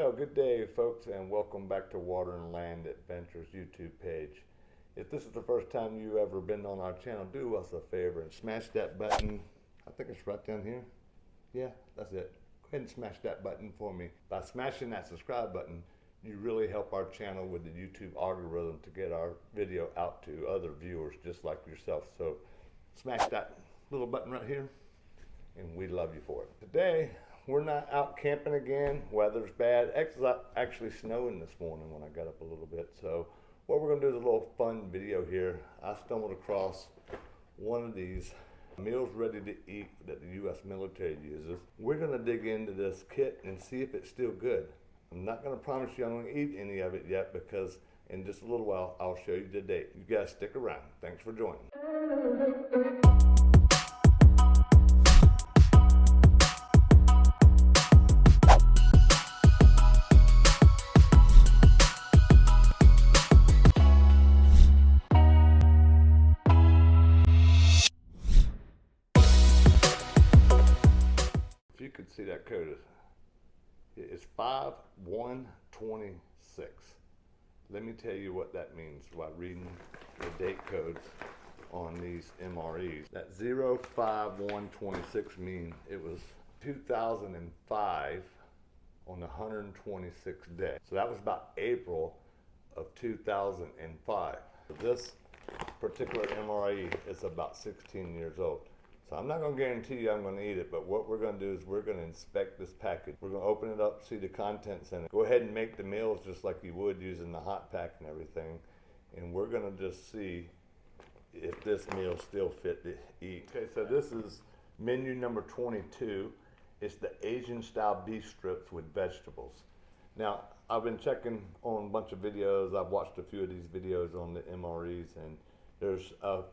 Well, good day, folks, and welcome back to Water and Land Adventures YouTube page. If this is the first time you've ever been on our channel, do us a favor and smash that button. I think it's right down here. Yeah, that's it. Go ahead and smash that button for me. By smashing that subscribe button, you really help our channel with the YouTube algorithm to get our video out to other viewers just like yourself. So smash that little button right here, and we love you for it. Today, we're not out camping again. Weather's bad. Actually snowing this morning when I got up a little bit. So what we're gonna do is a little fun video here. I stumbled across one of these meals ready to eat that the U.S. military uses. We're gonna dig into this kit and see if it's still good. I'm not gonna promise you I'm gonna eat any of it yet because in just a little while I'll show you the date. You guys stick around. Thanks for joining. If you could see that code, it is 5126. Let me tell you what that means while reading the date codes on these MREs. That 05126 means it was 2005 on the 126th day. So that was about April of 2005. This particular MRE is about 16 years old. So I'm not gonna guarantee you I'm gonna eat it, but what we're gonna do is we're gonna inspect this package. We're gonna open it up, see the contents in it. Go ahead and make the meals just like you would using the hot pack and everything. And we're gonna just see if this meal still fit to eat. Okay, so this is menu number 22. It's the Asian style beef strips with vegetables. Now, I've been checking on a bunch of videos. I've watched a few of these videos on the MREs, and there's a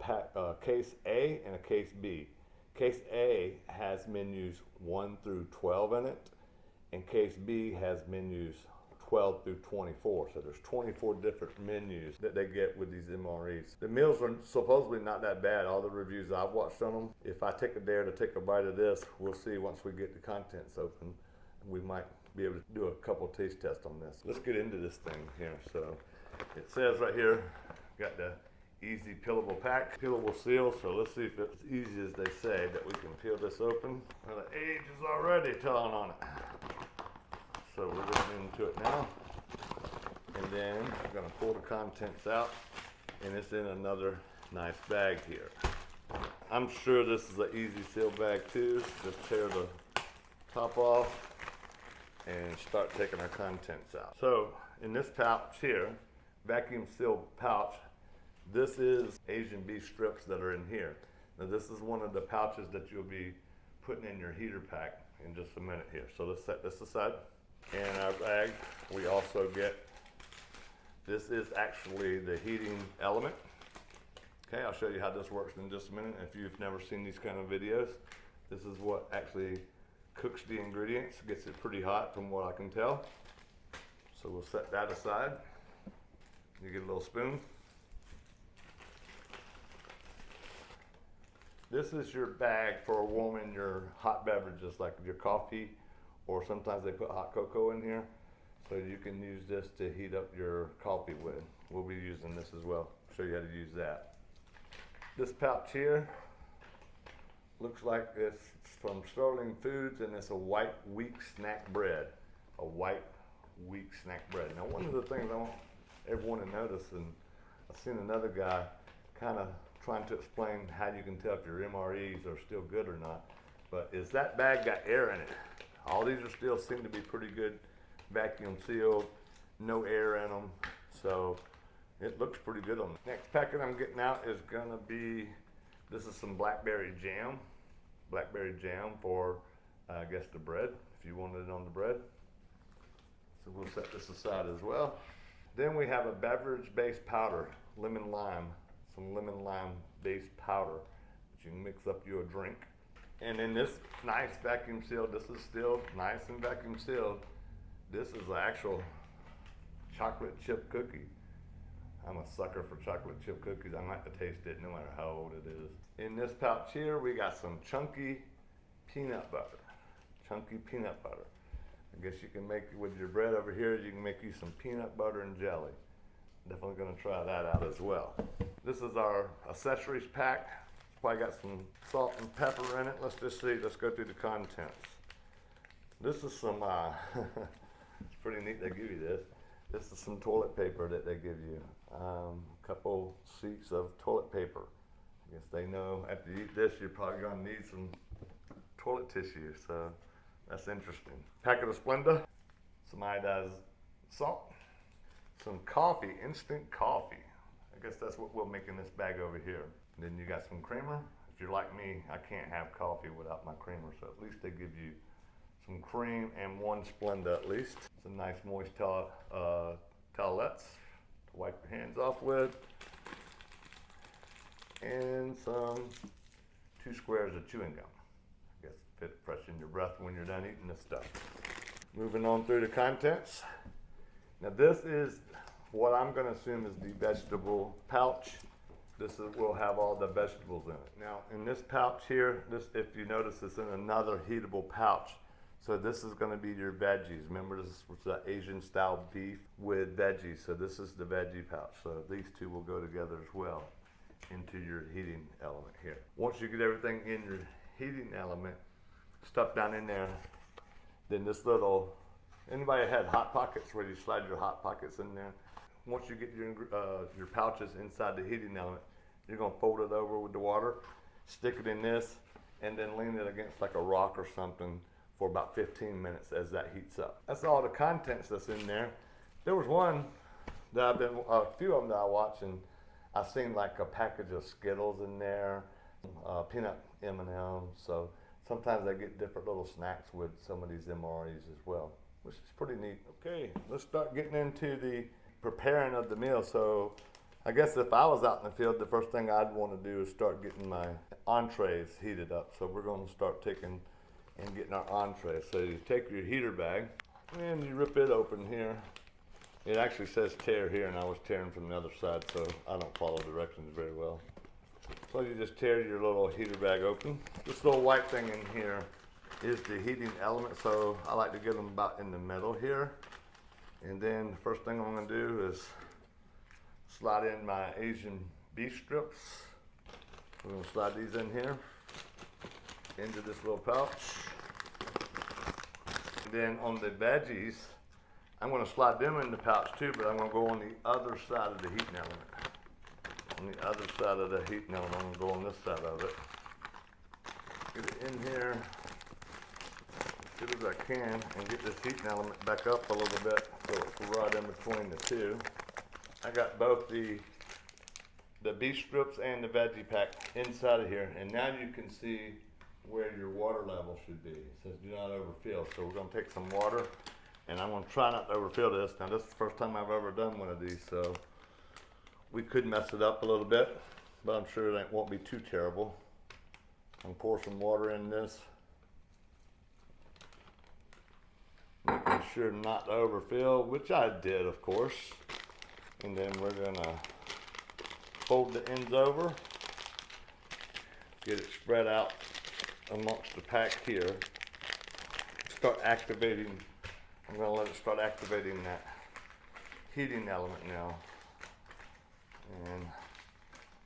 case A and a case B. Case A has menus 1 through 12 in it, and case B has menus 12 through 24. So there's 24 different menus that they get with these MREs. The meals are supposedly not that bad. All the reviews I've watched on them. If I take a dare to take a bite of this, we'll see once we get the contents open. We might be able to do a couple taste tests on this. Let's get into this thing here. So it says right here, got the easy peelable pack, peelable seal. So let's see if it's as easy as they say that we can peel this open. Well, the age is already telling on it. So we're getting into it now. And then I'm gonna pull the contents out, and it's in another nice bag here. I'm sure this is an easy seal bag too. Just tear the top off and start taking our contents out. So in this pouch here, vacuum sealed pouch, this is Asian beef strips that are in here. Now this is one of the pouches that you'll be putting in your heater pack in just a minute here. So let's set this aside. In our bag, we also get, this is actually the heating element. Okay, I'll show you how this works in just a minute. If you've never seen these kind of videos, this is what actually cooks the ingredients, gets it pretty hot from what I can tell. So we'll set that aside. You get a little spoon. This is your bag for warming your hot beverages like your coffee, or sometimes they put hot cocoa in here. So you can use this to heat up your coffee with. We'll be using this as well. Show you how to use that. This pouch here looks like it's from Sterling Foods, and it's a white wheat snack bread. A white wheat snack bread. Now one of the things I want everyone to notice, and I've seen another guy kind of trying to explain how you can tell if your MREs are still good or not, but is that bag got air in it. All these are still seem to be pretty good vacuum sealed, no air in them, so it looks pretty good on them. Next packet I'm getting out is gonna be, this is some blackberry jam for I guess the bread, if you wanted it on the bread. So we'll set this aside as well. Then we have a beverage-based powder, lemon lime, some lemon lime based powder that you can mix up you a drink. And in this nice vacuum sealed, this is still nice and vacuum sealed. This is the actual chocolate chip cookie. I'm a sucker for chocolate chip cookies. I like to taste it no matter how old it is. In this pouch here, we got some chunky peanut butter. I guess you can make, with your bread over here, you can make you some peanut butter and jelly. Definitely gonna try that out as well. This is our accessories pack. It's probably got some salt and pepper in it. Let's just see, let's go through the contents. This is some, it's pretty neat they give you this. This is some toilet paper that they give you. A couple sheets of toilet paper. I guess they know after you eat this, you're probably gonna need some toilet tissue, so that's interesting. Packet of Splenda, some iodized salt, some coffee, instant coffee. I guess that's what we'll make in this bag over here. And then you got some creamer. If you're like me, I can't have coffee without my creamer, so at least they give you some cream and one Splenda at least. Some nice moist towelettes to wipe your hands off with. And some 2 squares of chewing gum. I guess fit fresh in your breath when you're done eating this stuff. Moving on through the contents. Now this is what I'm gonna assume is the vegetable pouch. Will have all the vegetables in it. Now in this pouch here, if you notice, it's in another heatable pouch. So this is gonna be your veggies. Remember, this was the Asian style beef with veggies. So this is the veggie pouch. So these two will go together as well into your heating element here. Once you get everything in your heating element, stuff down in there, then this little, anybody had Hot Pockets where you slide your Hot Pockets in there? Once you get your pouches inside the heating element, you're gonna fold it over with the water, stick it in this, and then lean it against like a rock or something for about 15 minutes as that heats up. That's all the contents that's in there. There was one that a few of them that I watched, and I've seen like a package of Skittles in there, peanut M&Ms. So sometimes I get different little snacks with some of these MREs as well, which is pretty neat. Okay, let's start getting into the preparing of the meal. So I guess if I was out in the field, the first thing I'd want to do is start getting my entrees heated up. So we're going to start taking and getting our entrees. So you take your heater bag and you rip it open here. It actually says tear here, and I was tearing from the other side, so I don't follow directions very well. So you just tear your little heater bag open. This little white thing in here is the heating element, so I like to get them about in the middle here. And then the first thing I'm gonna do is slide in my Asian beef strips. We're gonna slide these in here, into this little pouch. And then on the veggies, I'm going to slide them in the pouch too, but I'm going to go on the other side of the heating element. On the other side of the heating element, I'm going to go on this side of it. Get it in here as good as I can and get this heating element back up a little bit so it's right in between the two. I got both the beef strips and the veggie pack inside of here, and now you can see where your water level should be. It says do not overfill, so we're going to take some water. And I'm going to try not to overfill this. Now this is the first time I've ever done one of these, so we could mess it up a little bit, but I'm sure it won't be too terrible. I'm going to pour some water in this. Making sure not to overfill, which I did, of course. And then we're going to fold the ends over, get it spread out amongst the pack here. Start activating. I'm going to let it start activating that heating element now. And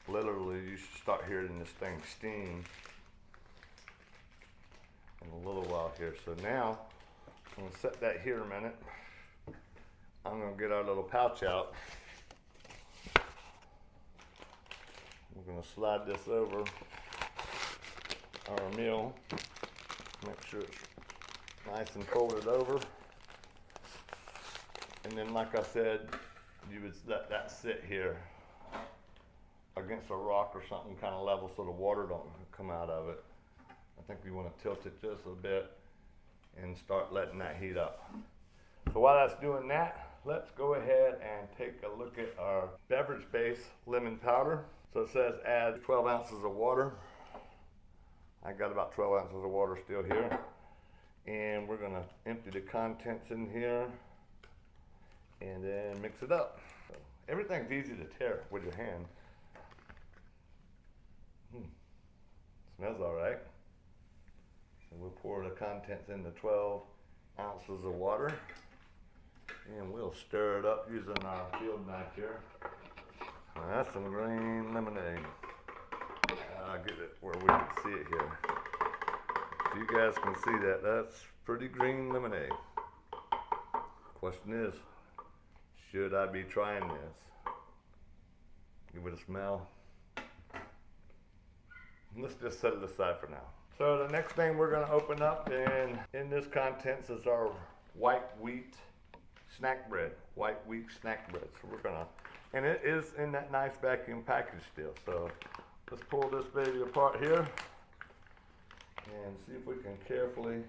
literally you should start hearing this thing steam in a little while here. So now I'm going to set that here a minute. I'm going to get our little pouch out. We're going to slide this over our meal. Make sure it's nice and folded over. And then, like I said, you would let that sit here against a rock or something kind of level so the water don't come out of it. I think we want to tilt it just a bit and start letting that heat up. So while that's doing that, let's go ahead and take a look at our beverage base lemon powder. So it says add 12 ounces of water. I got about 12 ounces of water still here. And we're going to empty the contents in here and then mix it up. So everything's easy to tear with your hand. Smells all right. So we'll pour the contents in the 12 ounces of water, and we'll stir it up using our field knife here. Now that's some green lemonade. I'll get it where we can see it here. If you guys can see that, that's pretty green lemonade. Question is, should I be trying this? Give it a smell. Let's just set it aside for now. So the next thing we're gonna open up in this contents is our white wheat snack bread. White wheat snack bread. So we're gonna, and it is in that nice vacuum package still. So let's pull this baby apart here and see if we can carefully,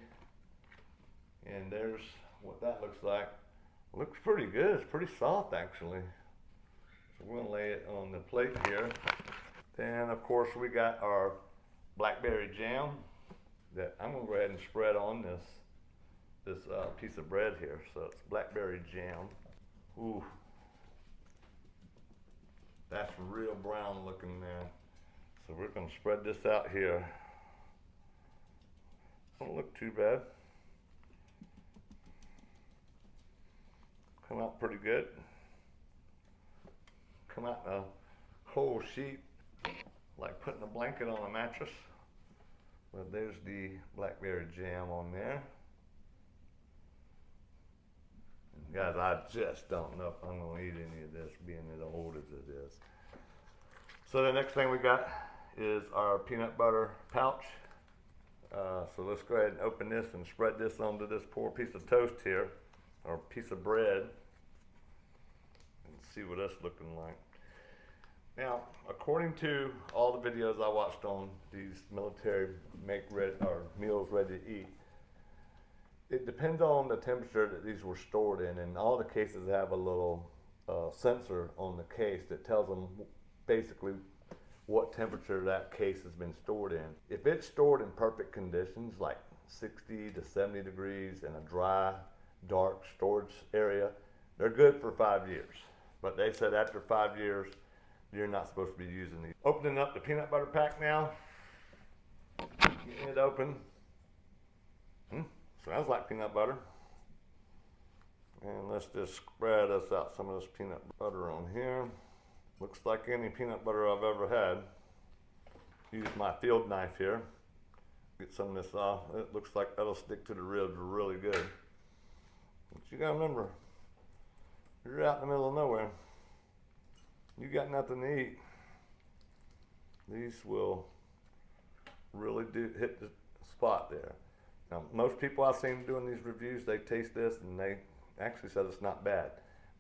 and there's what that looks like. Looks pretty good, it's pretty soft actually. So we're gonna lay it on the plate here. Then of course we got our blackberry jam that I'm gonna go ahead and spread on this piece of bread here. So it's blackberry jam. Ooh, that's real brown looking there. So we're gonna spread this out here. Don't look too bad. Come out pretty good. Come out a whole sheet, like putting a blanket on a mattress. But there's the blackberry jam on there. And guys, I just don't know if I'm gonna eat any of this, being as old as it is. So the next thing we got is our peanut butter pouch. So let's go ahead and open this and spread this onto this poor piece of toast here, or piece of bread, and see what that's looking like. Now, according to all the videos I watched on these military meals ready to eat, it depends on the temperature that these were stored in, and all the cases have a little sensor on the case that tells them basically what temperature that case has been stored in. If it's stored in perfect conditions, like 60 to 70 degrees in a dry, dark storage area, they're good for 5 years. But they said after 5 years, you're not supposed to be using these. Opening up the peanut butter pack now. Getting it open. Smells like peanut butter. And let's just spread us out some of this peanut butter on here. Looks like any peanut butter I've ever had. Use my field knife here. Get some of this off. It looks like that'll stick to the ribs really good. But you gotta remember, you're out in the middle of nowhere. You got nothing to eat. These will really hit the spot there. Now, most people I've seen doing these reviews, they taste this and they actually said it's not bad.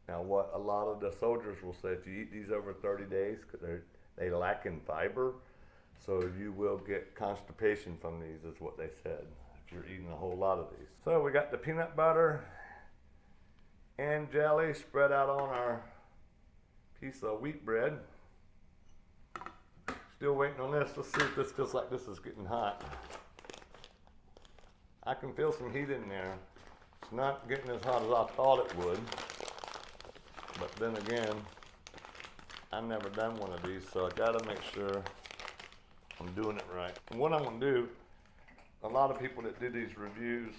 Now, what a lot of the soldiers will say, if you eat these over 30 days, because they lack in fiber, so you will get constipation from these, is what they said, if you're eating a whole lot of these. So we got the peanut butter and jelly spread out on our piece of wheat bread. Still waiting on this. Let's see if this feels like this is getting hot. I can feel some heat in there. It's not getting as hot as I thought it would. But then again, I've never done one of these, so I gotta make sure I'm doing it right. And what I'm gonna do, a lot of people that do these reviews,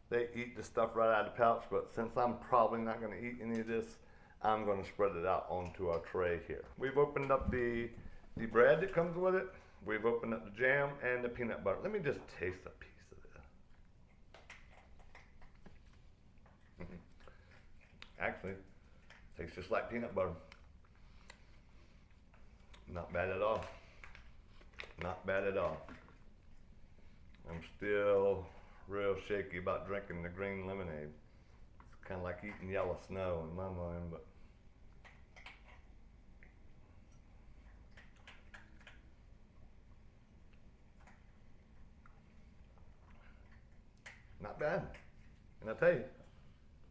they eat the stuff right out of the pouch, but since I'm probably not gonna eat any of this, I'm gonna spread it out onto our tray here. We've opened up the bread that comes with it. We've opened up the jam and the peanut butter. Let me just taste a piece of this. Actually, tastes just like peanut butter. Not bad at all. Not bad at all. I'm still real shaky about drinking the green lemonade. It's kind of like eating yellow snow in my mind, but not bad. And I tell you,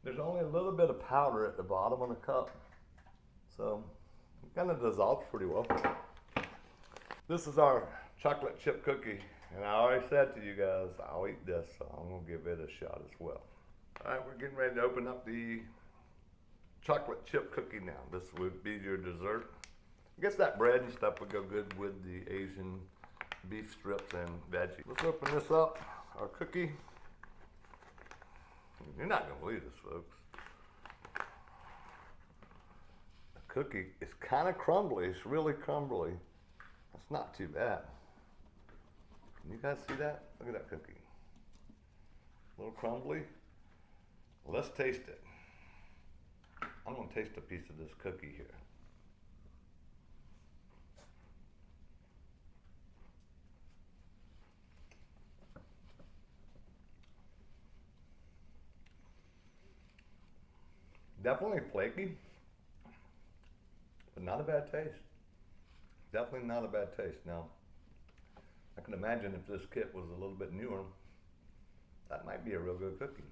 there's only a little bit of powder at the bottom of the cup, so it kind of dissolves pretty well. This is our chocolate chip cookie, and I already said to you guys, I'll eat this, so I'm gonna give it a shot as well. All right, we're getting ready to open up the chocolate chip cookie now. This would be your dessert. I guess that bread and stuff would go good with the Asian beef strips and veggies. Let's open this up, our cookie. You're not gonna believe this, folks. The cookie is kind of crumbly. It's really crumbly. That's not too bad. Can you guys see that? Look at that cookie. A little crumbly. Well, let's taste it. I'm gonna taste a piece of this cookie here. Definitely flaky, but not a bad taste. Definitely not a bad taste. Now, I can imagine if this kit was a little bit newer, that might be a real good cookie.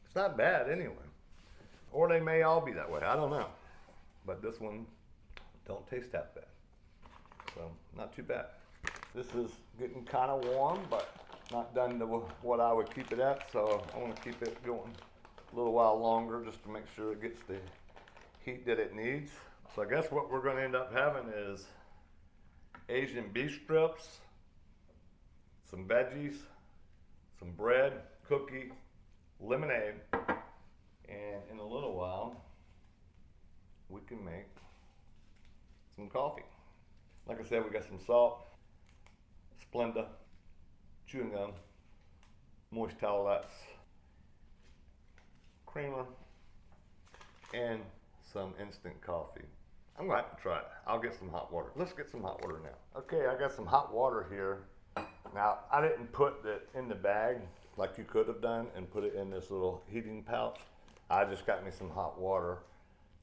It's not bad anyway. Or they may all be that way, I don't know. But this one don't taste that bad. So, not too bad. This is getting kind of warm, but not done to what I would keep it at, so I want to keep it going a little while longer just to make sure it gets the heat that it needs. So I guess what we're going to end up having is Asian beef strips, some veggies, some bread, cookie, lemonade, and in a little while we can make some coffee. Like I said, we got some salt, Splenda, chewing gum, moist towelettes, creamer, and some instant coffee. I'm gonna have to try it. I'll get some hot water. Let's get some hot water now. Okay, I got some hot water here. Now, I didn't put it in the bag like you could have done and put it in this little heating pouch. I just got me some hot water.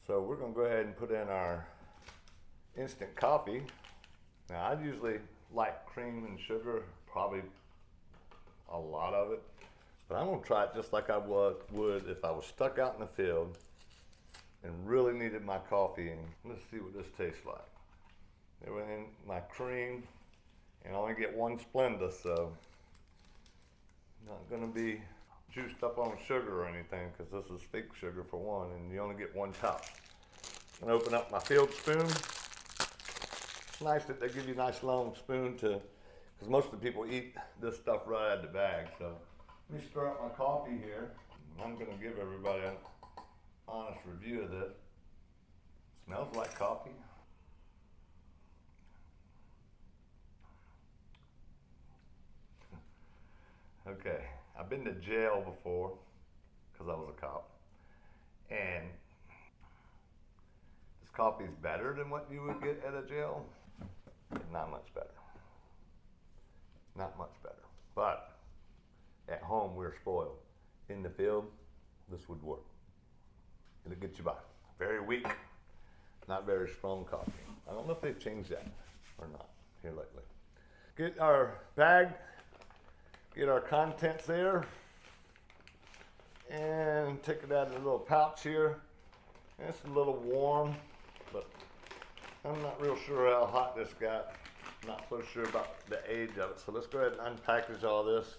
So we're gonna go ahead and put in our instant coffee. Now, I usually like cream and sugar, probably a lot of it. But I'm gonna try it just like I would if I was stuck out in the field and really needed my coffee. And let's see what this tastes like. It went in my cream, and I only get one Splenda, so not gonna be juiced up on sugar or anything, because this is fake sugar for one, and you only get one cup. I'm gonna open up my field spoon. It's nice that they give you a nice long spoon to, because most of the people eat this stuff right out of the bag. So let me stir up my coffee here. I'm gonna give everybody an honest review of this. Smells like coffee. Okay, I've been to jail before because I was a cop, and this coffee is better than what you would get at a jail. Not much better. Not much better. But at home, we're spoiled. In the field, this would work. It'll get you by. Very weak, not very strong coffee. I don't know if they've changed that or not here lately. Get our bag, get our contents there, and take it out of the little pouch here. It's a little warm, but I'm not real sure how hot this got. Not so sure about the age of it. So let's go ahead and unpackage all this,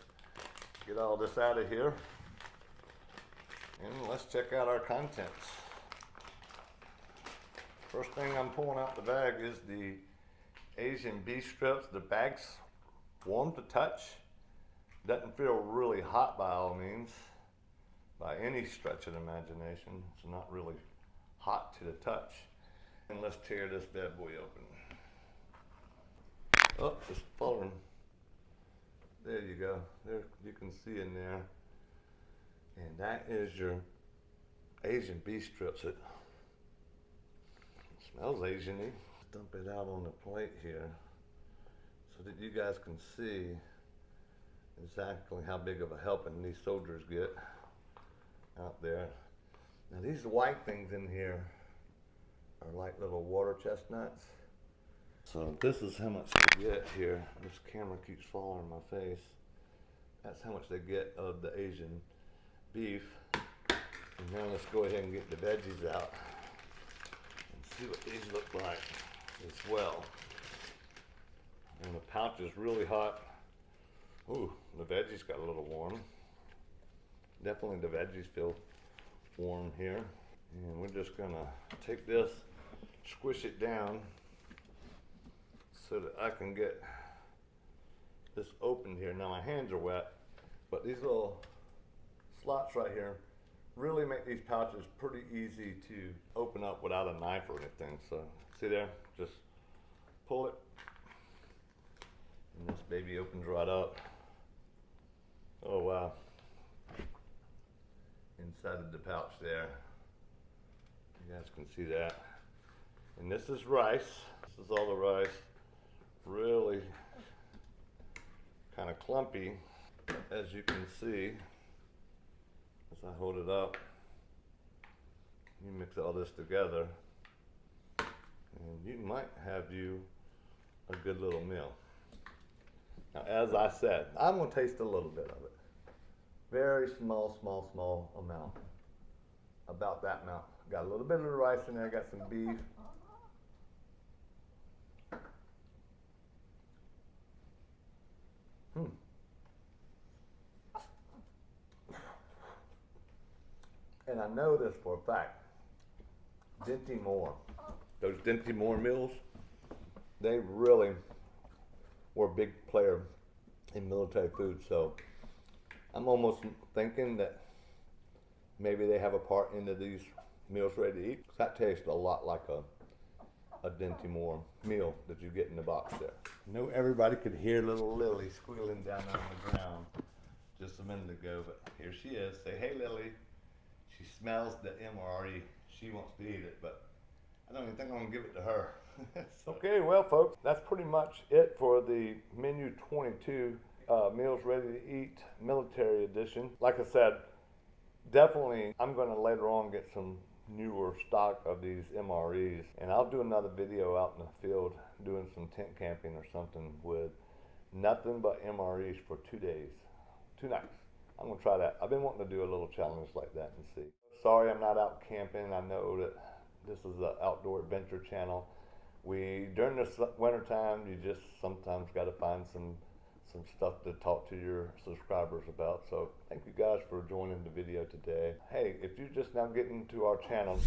get all this out of here, and let's check out our contents. First thing I'm pulling out the bag is the Asian beef strips. The bag's warm to touch. Doesn't feel really hot by all means, by any stretch of the imagination. It's not really hot to the touch. And let's tear this bad boy open. Oh, it's falling. There you go. There, you can see in there. And that is your Asian beef strips. It smells Asian-y. Dump it out on the plate here so that you guys can see exactly how big of a helping these soldiers get out there. Now these white things in here are like little water chestnuts. So this is how much they get here. This camera keeps falling in my face. That's how much they get of the Asian beef. And now let's go ahead and get the veggies out and see what these look like as well. And the pouch is really hot. Ooh, the veggies got a little warm. Definitely the veggies feel warm here. And we're just gonna take this, squish it down so that I can get this open here. Now my hands are wet, but these little slots right here really make these pouches pretty easy to open up without a knife or anything. So see there, just pull it and this baby opens right up. Oh wow. Inside of the pouch there, you guys can see that. And this is rice. This is all the rice. Really kind of clumpy, as you can see. As I hold it up, you mix all this together, and you might have you a good little meal. Now, as I said, I'm gonna taste a little bit of it. Very small amount. About that amount. Got a little bit of the rice in there, got some beef. And I know this for a fact. Dinty Moore, those Dinty Moore meals, they really were a big player in military food. So I'm almost thinking that maybe they have a part into these meals ready to eat. That tastes a lot like a Dinty Moore meal that you get in the box there. I know everybody could hear little Lily squealing down on the ground just a minute ago, but here she is. Say, hey Lily. She smells the M.R.E. She wants to eat it, but I don't even think I'm gonna give it to her. So. Okay, well folks, that's pretty much it for the Menu 22 Meals Ready to Eat Military Edition. Like I said, definitely I'm gonna later on get some newer stock of these MREs, and I'll do another video out in the field doing some tent camping or something with nothing but MREs for 2 days, 2 nights. I'm gonna try that. I've been wanting to do a little challenge like that and see. Sorry I'm not out camping. I know that this is the Outdoor Adventure channel. During the winter time, you just sometimes gotta find some stuff to talk to your subscribers about. So thank you guys for joining the video today. Hey, if you're just now getting to our channel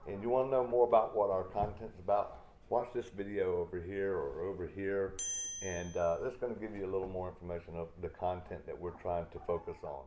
and you wanna know more about what our content's about, watch this video over here or over here. And that's going to give you a little more information of the content that we're trying to focus on.